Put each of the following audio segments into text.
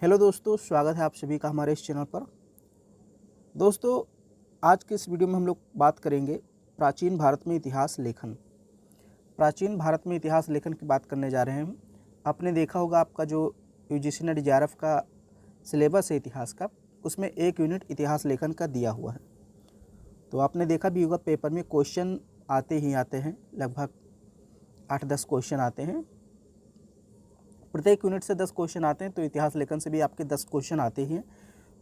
Hello दोस्तों, स्वागत है आप सभी का हमारे इस चैनल पर। दोस्तों, आज के इस वीडियो में हम लोग बात करेंगे प्राचीन भारत में इतिहास लेखन। प्राचीन भारत में इतिहास लेखन की बात करने जा रहे हैं हम। आपने देखा होगा आपका जो यूजीसी नेट जेआरएफ का सिलेबस है इतिहास का, उसमें एक यूनिट इतिहास लेखन का दिया हुआ है। तो आपने देखा भी होगा पेपर में क्वेश्चन आते ही आते हैं, लगभग 8-10 क्वेश्चन आते हैं। प्रत्येक यूनिट से 10 क्वेश्चन आते हैं, तो इतिहास लेखन से भी आपके 10 क्वेश्चन आते ही हैं।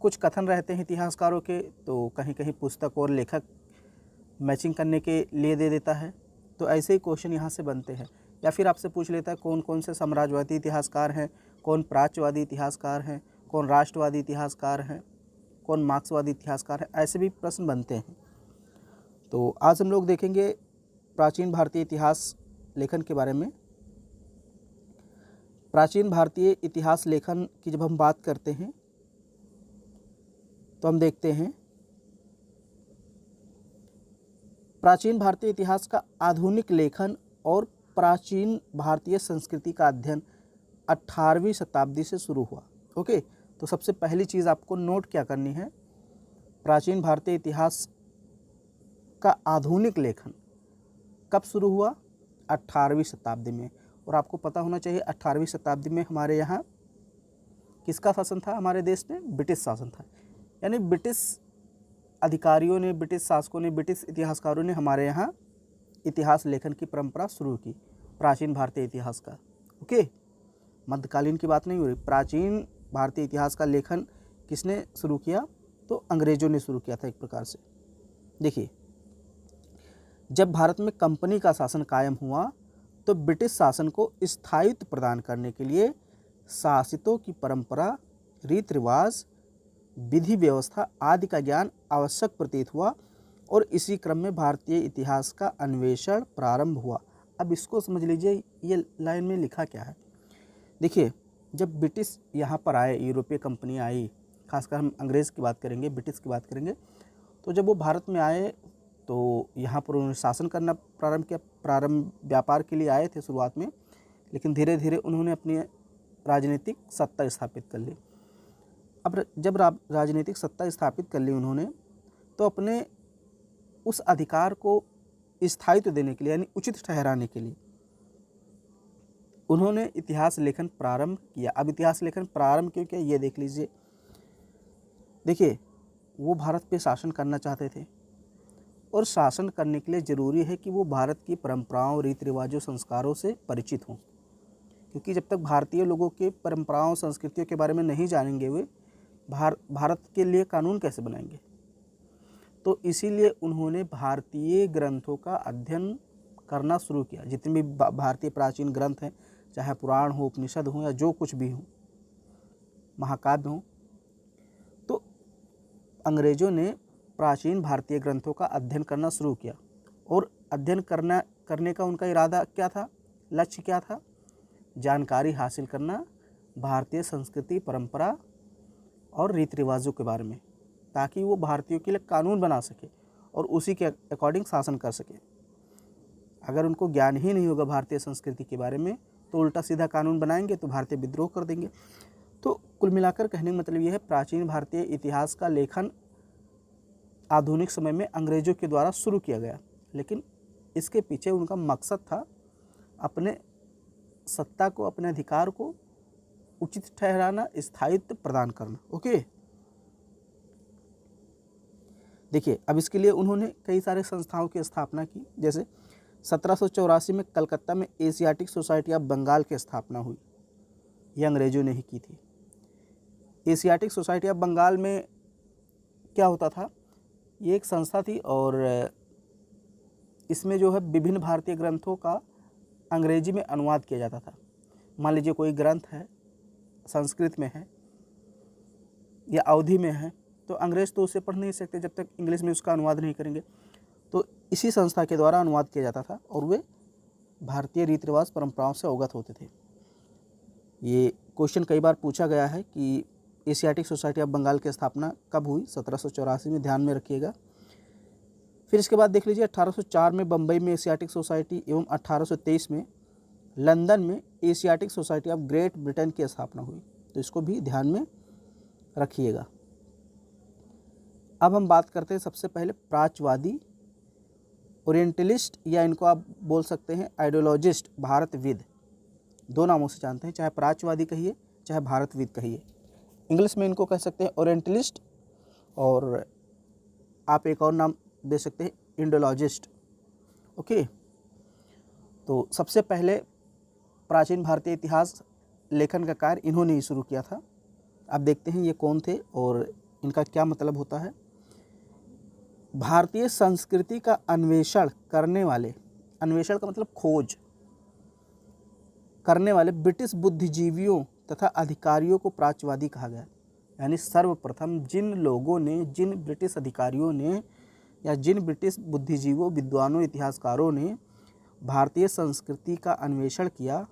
कुछ कथन रहते हैं इतिहासकारों के, तो कहीं कहीं पुस्तक और लेखक मैचिंग करने के लिए दे देता है, तो ऐसे ही क्वेश्चन यहाँ से बनते हैं। या फिर आपसे पूछ लेता है कौन कौन से साम्राज्यवादी इतिहासकार हैं, कौन प्राच्यवादी इतिहासकार हैं, कौन राष्ट्रवादी इतिहासकार हैं, कौन मार्क्सवादी इतिहासकार हैं, ऐसे भी प्रश्न बनते हैं। तो आज हम लोग देखेंगे प्राचीन भारतीय इतिहास लेखन के बारे में। प्राचीन भारतीय इतिहास लेखन की जब हम बात करते हैं तो हम देखते हैं प्राचीन भारतीय इतिहास का आधुनिक लेखन और प्राचीन भारतीय संस्कृति का अध्ययन 18वीं शताब्दी से शुरू हुआ। ओके, तो सबसे पहली चीज़ आपको नोट क्या करनी है, प्राचीन भारतीय इतिहास का आधुनिक लेखन कब शुरू हुआ? 18वीं शताब्दी में। और आपको पता होना चाहिए 18वीं शताब्दी में हमारे यहाँ किसका शासन था? हमारे देश में ब्रिटिश शासन था। यानी ब्रिटिश अधिकारियों ने, ब्रिटिश शासकों ने, ब्रिटिश इतिहासकारों ने हमारे यहाँ इतिहास लेखन की परंपरा शुरू की, प्राचीन भारतीय इतिहास का। ओके, मध्यकालीन की बात नहीं हो रही। प्राचीन भारतीय इतिहास का लेखन किसने शुरू किया? तो अंग्रेजों ने शुरू किया था एक प्रकार से। देखिए, जब भारत में कंपनी का शासन कायम हुआ तो ब्रिटिश शासन को स्थायित्व प्रदान करने के लिए शासितों की परंपरा, रीति रिवाज, विधि व्यवस्था आदि का ज्ञान आवश्यक प्रतीत हुआ और इसी क्रम में भारतीय इतिहास का अन्वेषण प्रारंभ हुआ। अब इसको समझ लीजिए, ये लाइन में लिखा क्या है। देखिए, जब ब्रिटिश यहाँ पर आए, यूरोपीय कंपनी आई, खासकर हम अंग्रेज़ की बात करेंगे, ब्रिटिश की बात करेंगे, तो जब वो भारत में आए तो यहाँ पर उन्होंने शासन करना प्रारंभ किया। प्रारंभ व्यापार के लिए आए थे शुरुआत में, लेकिन धीरे धीरे उन्होंने अपनी राजनीतिक सत्ता स्थापित कर ली। अब जब राजनीतिक सत्ता स्थापित कर ली उन्होंने, तो अपने उस अधिकार को स्थायित्व देने के लिए, यानी उचित ठहराने के लिए, उन्होंने इतिहास लेखन प्रारंभ किया। अब इतिहास लेखन प्रारंभ क्यों किया, ये देख लीजिए। देखिए, वो भारत पे शासन करना चाहते थे और शासन करने के लिए ज़रूरी है कि वो भारत की परंपराओं, रीति रिवाजों, संस्कारों से परिचित हों, क्योंकि जब तक भारतीय लोगों के परंपराओं, संस्कृतियों के बारे में नहीं जानेंगे, वे भारत के लिए कानून कैसे बनाएंगे? तो इसीलिए उन्होंने भारतीय ग्रंथों का अध्ययन करना शुरू किया। जितने भी भारतीय प्राचीन ग्रंथ हैं, चाहे पुराण हो, उपनिषद हो, या जो कुछ भी हो, महाकाव्य हो, तो अंग्रेज़ों ने प्राचीन भारतीय ग्रंथों का अध्ययन करना शुरू किया। और अध्ययन करने का उनका इरादा क्या था, लक्ष्य क्या था? जानकारी हासिल करना भारतीय संस्कृति, परंपरा और रीति रिवाजों के बारे में, ताकि वो भारतीयों के लिए कानून बना सके और उसी के अकॉर्डिंग शासन कर सके। अगर उनको ज्ञान ही नहीं होगा भारतीय संस्कृति के बारे में, तो उल्टा सीधा कानून बनाएंगे तो भारतीय विद्रोह कर देंगे। तो कुल मिलाकर कहने का मतलब ये है, प्राचीन भारतीय इतिहास का लेखन आधुनिक समय में अंग्रेजों के द्वारा शुरू किया गया, लेकिन इसके पीछे उनका मकसद था अपने सत्ता को, अपने अधिकार को उचित ठहराना, स्थायित्व प्रदान करना। ओके, देखिए, अब इसके लिए उन्होंने कई सारे संस्थाओं की स्थापना की। जैसे 1784 में कलकत्ता में एशियाटिक सोसाइटी ऑफ बंगाल की स्थापना हुई, ये अंग्रेजों ने ही की थी। एशियाटिक सोसाइटी ऑफ बंगाल में क्या होता था, ये एक संस्था थी और इसमें जो है विभिन्न भारतीय ग्रंथों का अंग्रेजी में अनुवाद किया जाता था। मान लीजिए कोई ग्रंथ है, संस्कृत में है या अवधी में है, तो अंग्रेज तो उसे पढ़ नहीं सकते जब तक इंग्लिश में उसका अनुवाद नहीं करेंगे। तो इसी संस्था के द्वारा अनुवाद किया जाता था और वे भारतीय रीति रिवाज, परंपराओं से अवगत होते थे। ये क्वेश्चन कई बार पूछा गया है कि एशियाटिक सोसाइटी ऑफ बंगाल की स्थापना कब हुई? 1784 में, ध्यान में रखिएगा। फिर इसके बाद देख लीजिए 1804 में बम्बई में एशियाटिक सोसाइटी एवं 1823 में लंदन में Asiatic society of great Britain की स्थापना हुई। तो इसको भी ध्यान में रखिएगा। अब हम बात करते हैं सबसे पहले प्राच्यवादी, ओरिएंटलिस्ट, या इनको आप बोल सकते हैं आइडियोलॉजिस्ट, भारतविद, दो नामों से जानते हैं, चाहे प्राच्यवादी कहिए चाहे भारतविद कहिए। इंग्लिश में इनको कह सकते हैं ओरिएंटलिस्ट, और आप एक और नाम दे सकते हैं इंडोलॉजिस्ट। ओके, तो सबसे पहले प्राचीन भारतीय इतिहास लेखन का कार्य इन्होंने ही शुरू किया था। आप देखते हैं ये कौन थे और इनका क्या मतलब होता है। भारतीय संस्कृति का अन्वेषण करने वाले, अन्वेषण का मतलब खोज करने वाले ब्रिटिश बुद्धिजीवियों तथा अधिकारियों को प्राच्यवादी कहा गया। यानी सर्वप्रथम जिन लोगों ने, जिन ब्रिटिश अधिकारियों ने या जिन ब्रिटिश बुद्धिजीवियों, विद्वानों, इतिहासकारों ने भारतीय संस्कृति का अन्वेषण किया,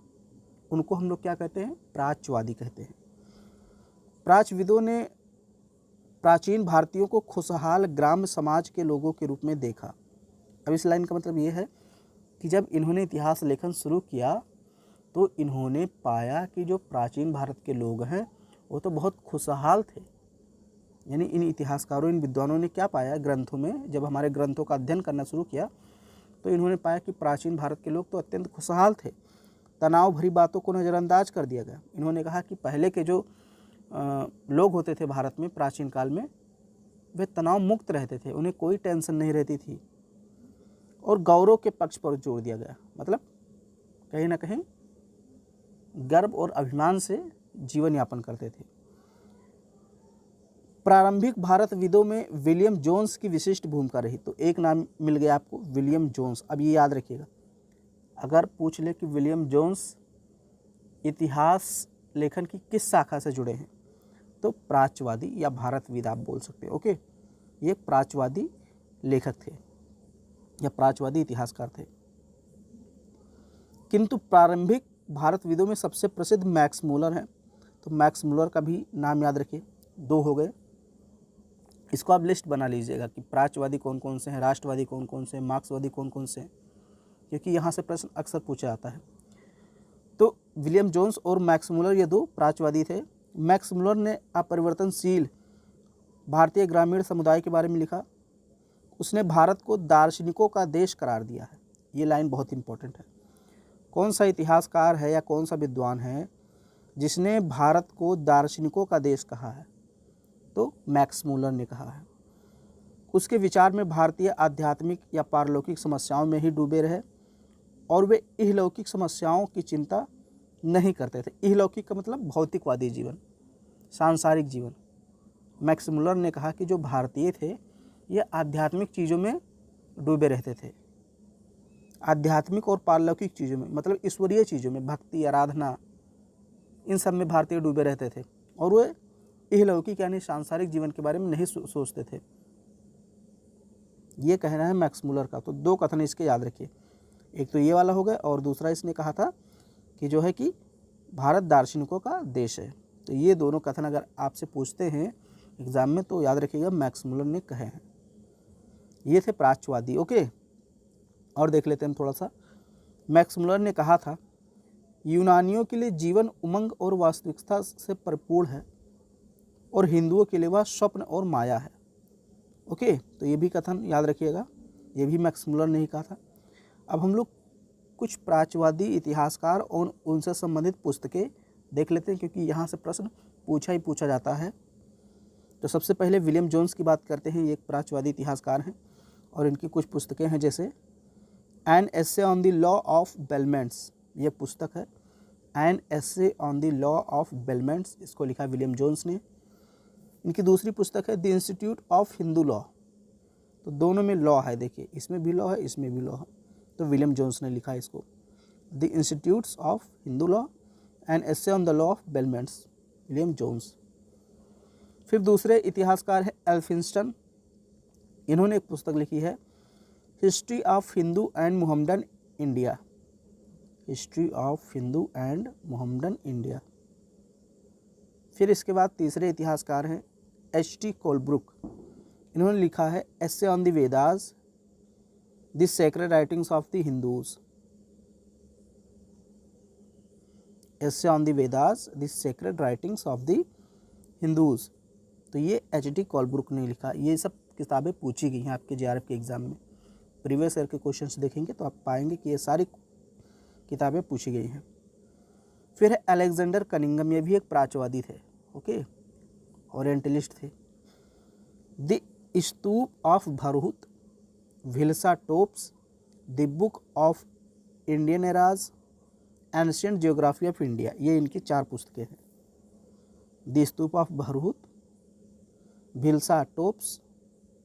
उनको हम लोग क्या कहते हैं? प्राच्यवादी कहते हैं। प्राच्यविदों ने प्राचीन भारतीयों को खुशहाल ग्राम्य समाज के लोगों के रूप में देखा। अब इस लाइन का मतलब ये है कि जब इन्होंने इतिहास लेखन शुरू किया तो इन्होंने पाया कि जो प्राचीन भारत के लोग हैं वो तो बहुत खुशहाल थे। यानी इन इतिहासकारों, इन विद्वानों ने क्या पाया ग्रंथों में, जब हमारे ग्रंथों का अध्ययन करना शुरू किया तो इन्होंने पाया कि प्राचीन भारत के लोग तो अत्यंत खुशहाल थे। तनाव भरी बातों को नज़रअंदाज कर दिया गया। इन्होंने कहा कि पहले के जो लोग होते थे भारत में प्राचीन काल में, वे तनाव मुक्त रहते थे, उन्हें कोई टेंशन नहीं रहती थी, और गौरव के पक्ष पर जोर दिया गया। मतलब कहीं ना कहीं गर्व और अभिमान से जीवन यापन करते थे। प्रारंभिक भारतविदों में विलियम जोन्स की विशिष्ट भूमिका रही। तो एक नाम मिल गया आपको, विलियम जोन्स। अब ये याद रखिएगा, अगर पूछ ले कि विलियम जोन्स इतिहास लेखन की किस शाखा से जुड़े हैं, तो प्राच्यवादी या भारतविद आप बोल सकते हैं। ओके, ये प्राच्यवादी लेखक थे या प्राच्यवादी इतिहासकार थे। किंतु प्रारंभिक भारतविदों में सबसे प्रसिद्ध मैक्स मुलर हैं। तो मैक्स मुलर का भी नाम याद रखिए, दो हो गए। इसको आप लिस्ट बना लीजिएगा कि प्राच्यवादी कौन कौन से हैं, राष्ट्रवादी कौन कौन से हैं, मार्क्सवादी कौन कौन से हैं, क्योंकि यहाँ से प्रश्न अक्सर पूछा जाता है। तो विलियम जोन्स और मैक्स मुलर ये दो प्राच्यवादी थे। मैक्स मुलर ने अपरिवर्तनशील भारतीय ग्रामीण समुदाय के बारे में लिखा। उसने भारत को दार्शनिकों का देश करार दिया है। ये लाइन बहुत इंपॉर्टेंट है। कौन सा इतिहासकार है या कौन सा विद्वान है जिसने भारत को दार्शनिकों का देश कहा है? तो मैक्स मुलर ने कहा है। उसके विचार में भारतीय आध्यात्मिक या पारलौकिक समस्याओं में ही डूबे रहे और वे इहलौकिक समस्याओं की चिंता नहीं करते थे। इहलौकिक का मतलब भौतिकवादी जीवन, सांसारिक जीवन। मैक्स मुलर ने कहा कि जो भारतीय थे ये आध्यात्मिक चीज़ों में डूबे रहते थे, आध्यात्मिक और पारलौकिक चीज़ों में, मतलब ईश्वरीय चीज़ों में, भक्ति, आराधना, इन सब में भारतीय डूबे रहते थे, और वे इहलौकिक यानी सांसारिक जीवन के बारे में नहीं सोचते थे। ये कहना है मैक्स मुलर का। तो दो कथन इसके याद रखिए, एक तो ये वाला हो गया और दूसरा इसने कहा था कि जो है कि भारत दार्शनिकों का देश है। तो ये दोनों कथन अगर आपसे पूछते हैं एग्जाम में तो याद रखिएगा मैक्स मुलर ने कहे हैं। ये थे प्राच्यवादी। ओके, और देख लेते हैं हम थोड़ा सा। मैक्स मुलर ने कहा था यूनानियों के लिए जीवन उमंग और वास्तविकता से परिपूर्ण है और हिंदुओं के लिए वह स्वप्न और माया है। ओके, तो ये भी कथन याद रखिएगा, ये भी मैक्स मुलर ने ही कहा था। अब हम लोग कुछ प्राच्यवादी इतिहासकार और उनसे संबंधित पुस्तकें देख लेते हैं, क्योंकि यहाँ से प्रश्न पूछा ही पूछा जाता है। तो सबसे पहले विलियम जोन्स की बात करते हैं। ये एक प्राच्यवादी इतिहासकार हैं और इनकी कुछ पुस्तकें हैं, जैसे an essay on the law of bailments, ये पुस्तक है an essay on the law of bailments, इसको लिखा विलियम जोन्स ने। इनकी दूसरी पुस्तक है the institute of Hindu law. तो दोनों में लॉ है, देखिए इसमें भी लॉ है, इसमें भी लॉ है, तो विलियम जोन्स ने लिखा है इसको, the institutes of Hindu law and essay on the law of bailments, William Jones. फिर दूसरे इतिहासकार हैं एल्फिंस्टन। इन्होंने एक पुस्तक लिखी है history of Hindu and Mohammedan India, history of Hindu and Mohammedan India. फिर इसके बाद तीसरे इतिहासकार हैं एच.टी. कोलब्रुक। इन्होंने लिखा है एसे on the Vedas, the sacred writings of the Hindus. Essay on the Vedas the sacred writings of the Hindus. तो ये एच.डी. कोलब्रुक ने लिखा। ये सब किताबें पूछी गई हैं आपके जेआरएफ के एग्ज़ाम में। प्रीवियस ईयर के क्वेश्चंस देखेंगे तो आप पाएंगे कि ये सारी किताबें पूछी गई हैं। फिर है अलेक्जेंडर कनिंगम, ये भी एक प्राच्यवादी थे, ओके, ओरिएंटलिस्ट थे। The stupa of Bharhut, Bhilsa topes, the book of Indian eras, ancient geography of India, ये इनकी 4 पुस्तकें हैं। The stupa of Bharhut, Bhilsa topes,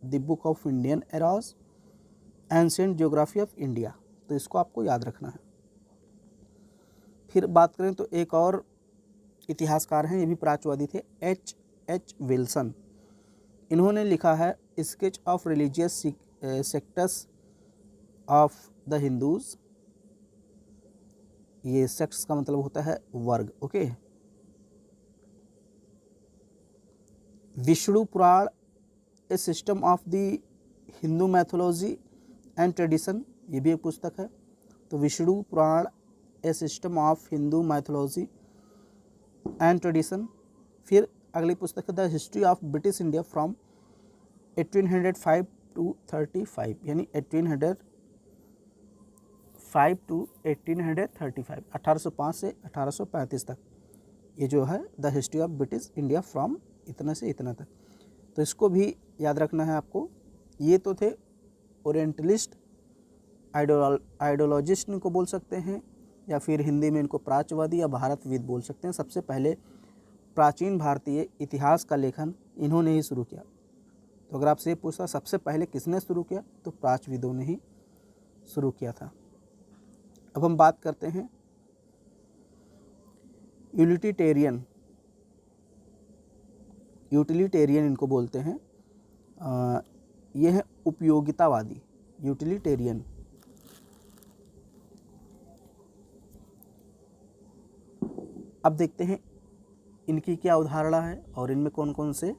the book of Indian eras, ancient geography of India. तो इसको आपको याद रखना है। फिर बात करें तो एक और इतिहासकार हैं, ये भी प्राच्यवादी थे, एच विल्सन। इन्होंने लिखा है sketch of religious sects of the Hindus. ये सेक्ट्स का मतलब होता है वर्ग, okay. Vishnu Purana, a system of the Hindu mythology and tradition, ये भी एक पुस्तक है। तो Vishnu Purana, a system of Hindu mythology and tradition. फिर अगली पुस्तक है the history of British India from 1805 to 35, यानी 1805 टू 1835, 1805 से 1835 तक। ये जो है the history of British India from इतना से इतना तक। तो इसको भी याद रखना है आपको। ये तो थे ओरिएंटलिस्ट, आइडियोलॉजिस्ट इनको बोल सकते हैं, या फिर हिंदी में इनको प्राच्यवादी या भारतविद बोल सकते हैं। सबसे पहले प्राचीन भारतीय इतिहास का लेखन इन्होंने ही शुरू किया। तो अगर आपसे पूछा सबसे पहले किसने शुरू किया, तो प्राच्यविदों ने ही शुरू किया था। अब हम बात करते हैं यूटिलिटेरियन इनको बोलते हैं। ये है उपयोगितावादी, यूटिलिटेरियन। अब देखते हैं इनकी क्या अवधारणा है और इनमें कौन कौन से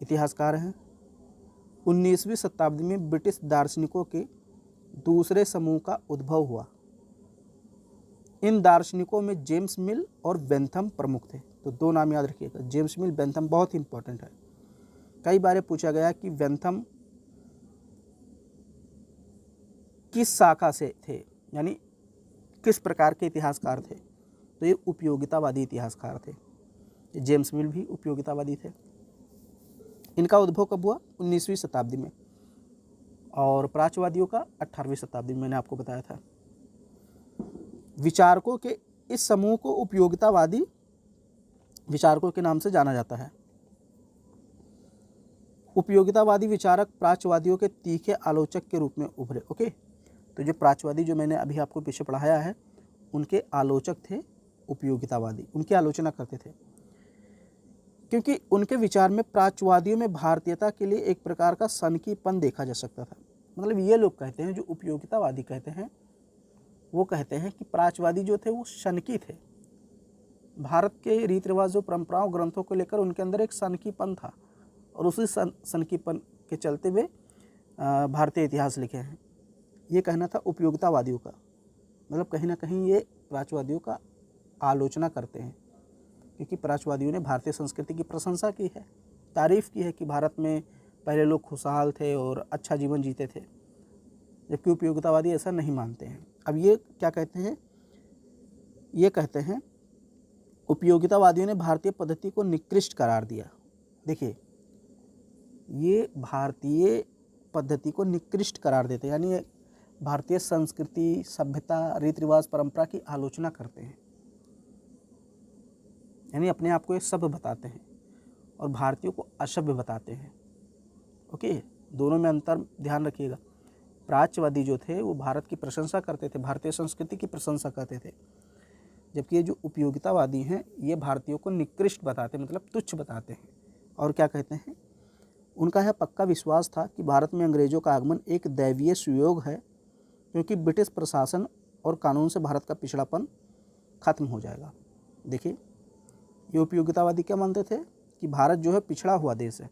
इतिहासकार हैं। 19वीं शताब्दी में ब्रिटिश दार्शनिकों के दूसरे समूह का उद्भव हुआ। इन दार्शनिकों में जेम्स मिल और बेंथम प्रमुख थे। तो 2 नाम याद रखिएगा, जेम्स मिल, बेंथम, बहुत इंपॉर्टेंट है। कई बार पूछा गया कि बेंथम किस शाखा से थे, यानी किस प्रकार के इतिहासकार थे। तो ये उपयोगितावादी इतिहासकार थे। जेम्स मिल भी उपयोगितावादी थे। इनका उद्भव कब हुआ? 19वीं शताब्दी में, और प्राच्यवादियों का 18वीं शताब्दी में, मैंने आपको बताया था। विचारकों के इस समूह को उपयोगितावादी विचारकों के नाम से जाना जाता है। उपयोगितावादी विचारक प्राच्यवादियों के तीखे आलोचक के रूप में उभरे, ओके। तो जो प्राच्यवादी जो मैंने अभी आपको पीछे पढ़ाया है, उनके आलोचक थे उपयोगितावादी, उनकी आलोचना करते थे, क्योंकि उनके विचार में प्राच्यवादियों में भारतीयता के लिए एक प्रकार का सनकीपन देखा जा सकता था। मतलब ये लोग कहते हैं, जो उपयोगितावादी कहते हैं, वो कहते हैं कि प्राच्यवादी जो थे वो सनकी थे। भारत के रीति रिवाजों, परंपराओं, ग्रंथों को लेकर उनके अंदर एक सनकीपन था, और उसी सनकीपन के चलते वे भारतीय इतिहास लिखे हैं। ये कहना था उपयोगितावादियों का। मतलब कहीं ना कहीं ये प्राच्यवादियों का आलोचना करते हैं, क्योंकि प्राच्यवादियों ने भारतीय संस्कृति की प्रशंसा की है, तारीफ़ की है कि भारत में पहले लोग खुशहाल थे और अच्छा जीवन जीते थे, जबकि उपयोगितावादी ऐसा नहीं मानते हैं। अब ये क्या कहते हैं? ये कहते हैं उपयोगितावादियों ने भारतीय पद्धति को निकृष्ट करार दिया। देखिए, ये भारतीय पद्धति को निकृष्ट करार देते हैं, यानी भारतीय संस्कृति, सभ्यता, रीति रिवाज, परंपरा की आलोचना करते हैं, यानी अपने आप को ये सभ्य बताते हैं और भारतीयों को असभ्य बताते हैं, ओके। दोनों में अंतर ध्यान रखिएगा। प्राच्यवादी जो थे वो भारत की प्रशंसा करते थे, भारतीय संस्कृति की प्रशंसा करते थे, जबकि ये जो उपयोगितावादी हैं ये भारतीयों को निकृष्ट बताते, मतलब तुच्छ बताते हैं। और क्या कहते हैं? उनका यह पक्का विश्वास था कि भारत में अंग्रेजों का आगमन एक दैवीय सुयोग है, क्योंकि ब्रिटिश प्रशासन और कानून से भारत का पिछड़ापन खत्म हो जाएगा। देखिए, ये उपयोगितावादी क्या मानते थे कि भारत जो है पिछड़ा हुआ देश है,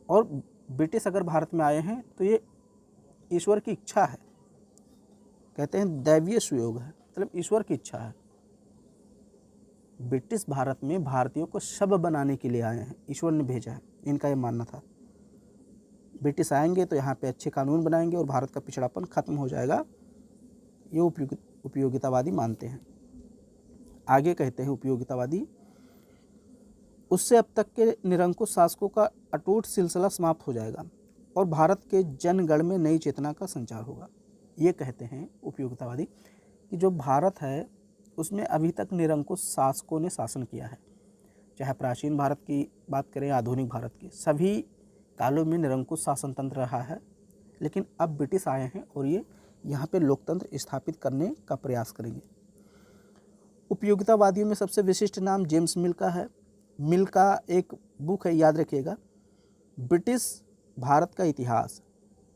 और ब्रिटिश अगर भारत में आए हैं तो ये ईश्वर की इच्छा है। कहते हैं दैवीय सुयोग है, मतलब ईश्वर की इच्छा है, ब्रिटिश भारत में भारतीयों को शव बनाने के लिए आए हैं, ईश्वर ने भेजा है, इनका ये मानना था। ब्रिटिश आएंगे तो यहाँ पे अच्छे कानून बनाएंगे और भारत का पिछड़ापन खत्म हो जाएगा, ये उपयोगितावादी मानते हैं। आगे कहते हैं उपयोगितावादी, उससे अब तक के निरंकुश शासकों का अटूट सिलसिला समाप्त हो जाएगा और भारत के जनगण में नई चेतना का संचार होगा। ये कहते हैं उपयोगितावादी कि जो भारत है उसमें अभी तक निरंकुश शासकों ने शासन किया है, चाहे प्राचीन भारत की बात करें, आधुनिक भारत की, सभी कालों में निरंकुश शासन तंत्र रहा है। लेकिन अब ब्रिटिश आए हैं और ये यहाँ पे लोकतंत्र स्थापित करने का प्रयास करेंगे। उपयोगितावादियों में सबसे विशिष्ट नाम जेम्स मिल का है। मिल का एक बुक है, याद रखिएगा, ब्रिटिश भारत का इतिहास,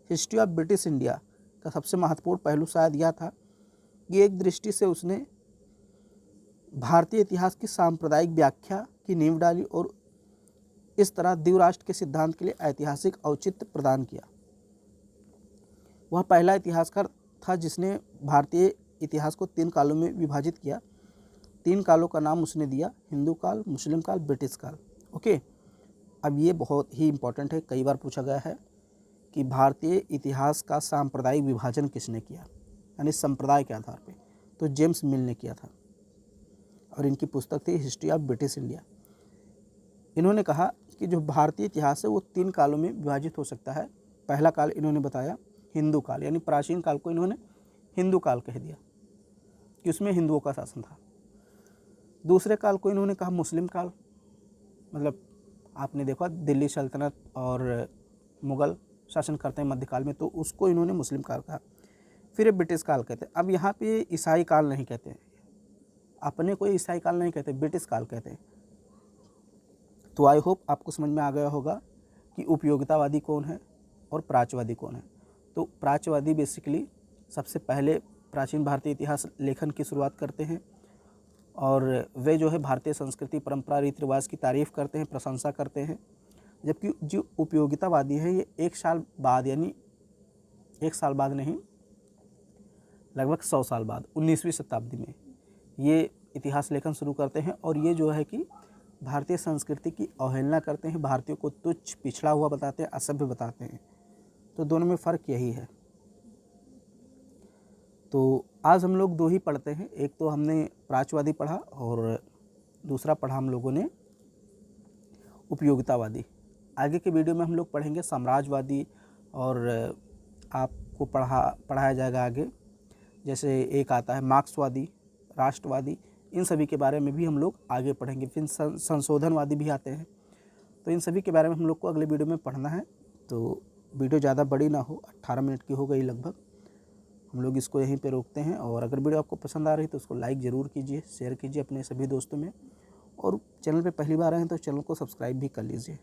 हिस्ट्री ऑफ ब्रिटिश इंडिया का सबसे महत्वपूर्ण पहलू शायद यह था कि एक दृष्टि से उसने भारतीय इतिहास की सांप्रदायिक व्याख्या की नींव डाली और इस तरह द्विराष्ट्र के सिद्धांत के लिए ऐतिहासिक औचित्य प्रदान किया। वह पहला इतिहासकार था जिसने भारतीय इतिहास को 3 कालों में विभाजित किया। 3 कालों का नाम उसने दिया, हिंदू काल, मुस्लिम काल, ब्रिटिश काल। ओके, अब ये बहुत ही इम्पोर्टेंट है, कई बार पूछा गया है कि भारतीय इतिहास का सांप्रदायिक विभाजन किसने किया, यानी संप्रदाय के आधार पे, तो जेम्स मिल ने किया था और इनकी पुस्तक थी हिस्ट्री ऑफ ब्रिटिश इंडिया। इन्होंने कहा कि जो भारतीय इतिहास है वो 3 कालों में विभाजित हो सकता है। पहला काल इन्होंने बताया हिंदू काल, यानी प्राचीन काल को इन्होंने हिंदू काल कह दिया कि उसमें हिंदुओं का शासन था। दूसरे काल को इन्होंने कहा मुस्लिम काल, मतलब आपने देखा दिल्ली सल्तनत और मुग़ल शासन करते हैं मध्यकाल में, तो उसको इन्होंने मुस्लिम काल कहा। फिर ब्रिटिश काल कहते हैं। अब यहाँ पे ईसाई काल नहीं कहते हैं, अपने को ईसाई काल नहीं कहते, ब्रिटिश काल कहते हैं। तो आई होप आपको समझ में आ गया होगा कि उपयोगितावादी कौन है और प्राच्यवादी कौन है। तो प्राच्यवादी बेसिकली सबसे पहले प्राचीन भारतीय इतिहास लेखन की शुरुआत करते हैं और वे जो है भारतीय संस्कृति, परंपरा, रीति रिवाज की तारीफ़ करते हैं, प्रशंसा करते हैं। जबकि जो उपयोगितावादी है ये 1 साल बाद, यानी 1 साल बाद नहीं, लगभग 100 साल बाद 19वीं शताब्दी में ये इतिहास लेखन शुरू करते हैं और ये जो है कि भारतीय संस्कृति की अवहेलना करते हैं, भारतीयों को तुच्छ, पिछड़ा हुआ बताते हैं, असभ्य बताते हैं। तो दोनों में फ़र्क यही है। तो आज हम लोग 2 ही पढ़ते हैं, एक तो हमने प्राच्यवादी पढ़ा और दूसरा पढ़ा हम लोगों ने उपयोगितावादी। आगे के वीडियो में हम लोग पढ़ेंगे साम्राज्यवादी और आपको पढ़ाया जाएगा आगे, जैसे एक आता है मार्क्सवादी, राष्ट्रवादी, इन सभी के बारे में भी हम लोग आगे पढ़ेंगे। फिर संशोधनवादी भी आते हैं, तो इन सभी के बारे में हम लोग को अगले वीडियो में पढ़ना है। तो वीडियो ज़्यादा बड़ी ना हो, 18 मिनट की हो गई लगभग, हम लोग इसको यहीं पे रोकते हैं। और अगर वीडियो आपको पसंद आ रही है तो उसको लाइक ज़रूर कीजिए, शेयर कीजिए अपने सभी दोस्तों में, और चैनल पे पहली बार आए हैं तो चैनल को सब्सक्राइब भी कर लीजिए।